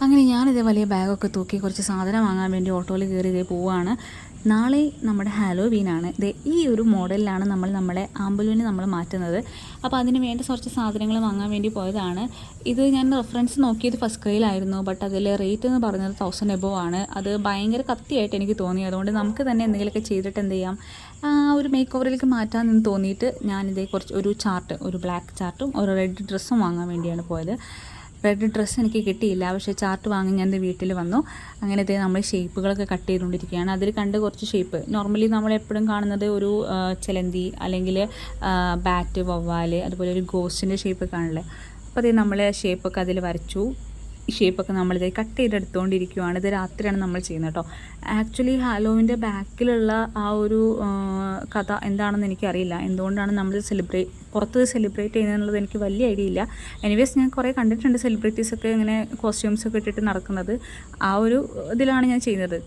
അങ്ങനെ ഞാനിതേ വലിയ ബാഗൊക്കെ തൂക്കി കുറച്ച് സാധനം വാങ്ങാൻ വേണ്ടി ഓട്ടോയിൽ കയറി ഇതേ പോവുകയാണ്. നാളെ നമ്മുടെ ഹാലോവീനാണ്. ഇത് ഈ ഒരു മോഡലിലാണ് നമ്മുടെ ആമ്പലുവിനെ നമ്മൾ മാറ്റുന്നത്. അപ്പോൾ അതിന് വേണ്ട കുറച്ച് സാധനങ്ങൾ വാങ്ങാൻ വേണ്ടി പോയതാണ്. ഇത് ഞാൻ റെഫറൻസ് നോക്കിയത് ഫസ്റ്റ് ക്രൈയിലായിരുന്നു. ബട്ട് അതിൽ റേറ്റ് എന്ന് പറഞ്ഞത് 1000 എബോവ് ആണ്. അത് ഭയങ്കര കത്തിയായിട്ട് എനിക്ക് തോന്നി. അതുകൊണ്ട് നമുക്ക് തന്നെ എന്തെങ്കിലുമൊക്കെ ചെയ്തിട്ട് എന്ത് ചെയ്യാം, ഒരു മേക്ക് ഓവറിലേക്ക് മാറ്റാമെന്ന് തോന്നിയിട്ട് ഞാനിതേ ഒരു ചാർട്ട്, ഒരു ബ്ലാക്ക് ചാർട്ടും ഒരു റെഡ് ഡ്രസ്സും വാങ്ങാൻ വേണ്ടിയാണ് പോയത്. റെഡ് ഡ്രസ്സ് എനിക്ക് കിട്ടിയില്ല, പക്ഷേ ചാർട്ട് വാങ്ങി ഞാൻ എൻ്റെ വീട്ടിൽ വന്നു. അങ്ങനത്തെ നമ്മൾ ഷേപ്പുകളൊക്കെ കട്ട് ചെയ്തുകൊണ്ടിരിക്കുകയാണ്. അതിൽ കണ്ട് കുറച്ച് ഷേപ്പ് നോർമലി നമ്മളെപ്പോഴും കാണുന്നത് ഒരു ചിലന്തി അല്ലെങ്കിൽ ബാറ്റ്, വവ്വാൽ, അതുപോലെ ഒരു ഗോസ്റ്റിൻ്റെ ഷേപ്പ് കാണില്ലേ. അപ്പോൾ അതേ നമ്മൾ ഷേപ്പൊക്കെ അതിൽ വരച്ചു. ഈ ഷേപ്പൊക്കെ നമ്മളിത് കട്ട് ചെയ്തെടുത്തുകൊണ്ടിരിക്കുകയാണ്. ഇത് രാത്രിയാണ് നമ്മൾ ചെയ്യുന്നത് കേട്ടോ. ആക്ച്വലി ഹാലോവിൻ്റെ ബാക്കിലുള്ള ആ ഒരു കഥ എന്താണെന്ന് എനിക്കറിയില്ല. എന്തുകൊണ്ടാണ് നമ്മൾ പുറത്ത് സെലിബ്രേറ്റ് ചെയ്യുന്നതെന്നുള്ളത് എനിക്ക് വലിയ ഐഡിയ ഇല്ല. എനിവേസ് ഞാൻ കുറേ കണ്ടിട്ടുണ്ട് സെലിബ്രിറ്റീസൊക്കെ ഇങ്ങനെ കോസ്റ്റ്യൂംസൊക്കെ ഇട്ടിട്ട് നടക്കുന്നത്. ആ ഒരു ഇതിലാണ് ഞാൻ ചെയ്യുന്നത്.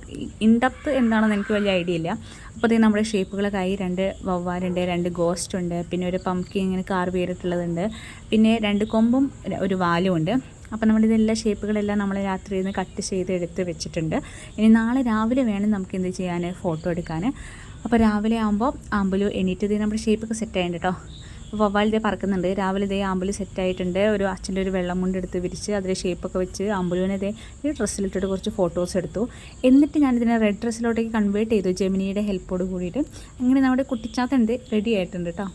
ഇൻഡെപ്ത് എന്താണെന്ന് എനിക്ക് വലിയ ഐഡിയ ഇല്ല. അപ്പോൾ അതേ നമ്മുടെ ഷേപ്പുകളൊക്കെ ആയി. 2 വവ്വാലുണ്ട്, 2 ഗോസ്റ്റ് ഉണ്ട്, പിന്നെ ഒരു പംകിൻ ഇങ്ങനെ കാർവ് ചെയ്തിട്ടുള്ളതുണ്ട്, പിന്നെ 2 കൊമ്പും ഒരു വാലും ഉണ്ട്. അപ്പോൾ നമ്മുടെ ഇതെല്ലാം ഷേപ്പുകളെല്ലാം നമ്മൾ രാത്രിയിൽ നിന്ന് കട്ട് ചെയ്ത് എടുത്ത് വെച്ചിട്ടുണ്ട്. ഇനി നാളെ രാവിലെ വേണം നമുക്ക് എന്ത് ചെയ്യാൻ, ഫോട്ടോ എടുക്കാൻ. അപ്പോൾ രാവിലെ ആകുമ്പോൾ ആമ്പലു എണീറ്റ് ഇത് നമ്മുടെ ഷേപ്പൊക്കെ സെറ്റായിട്ടുണ്ട് കേട്ടോ. വവ്വാൽ ഇതേ പറക്കുന്നുണ്ട്. രാവിലെ ഇതേ ആമ്പല് സെറ്റായിട്ടുണ്ട്. ഒരു അച്ഛൻ്റെ ഒരു വെള്ളം കൊണ്ട് എടുത്ത് വിരിച്ച് അതിൽ ഷേപ്പൊക്കെ വെച്ച് ആമ്പലുവിനെ ഇതേ ഈ ഡ്രസ്സിലിട്ടിട്ട് കുറച്ച് ഫോട്ടോസ് എടുത്തു. എന്നിട്ട് ഞാനിതിനെ റെഡ് ഡ്രസ്സിലോട്ടേക്ക് കൺവേർട്ട് ചെയ്തു ജെമിനിയുടെ ഹെൽപ്പോട് കൂടിയിട്ട്. അങ്ങനെ നമ്മുടെ കുട്ടിച്ചാത്തണ്ട് റെഡി ആയിട്ടുണ്ട് കേട്ടോ.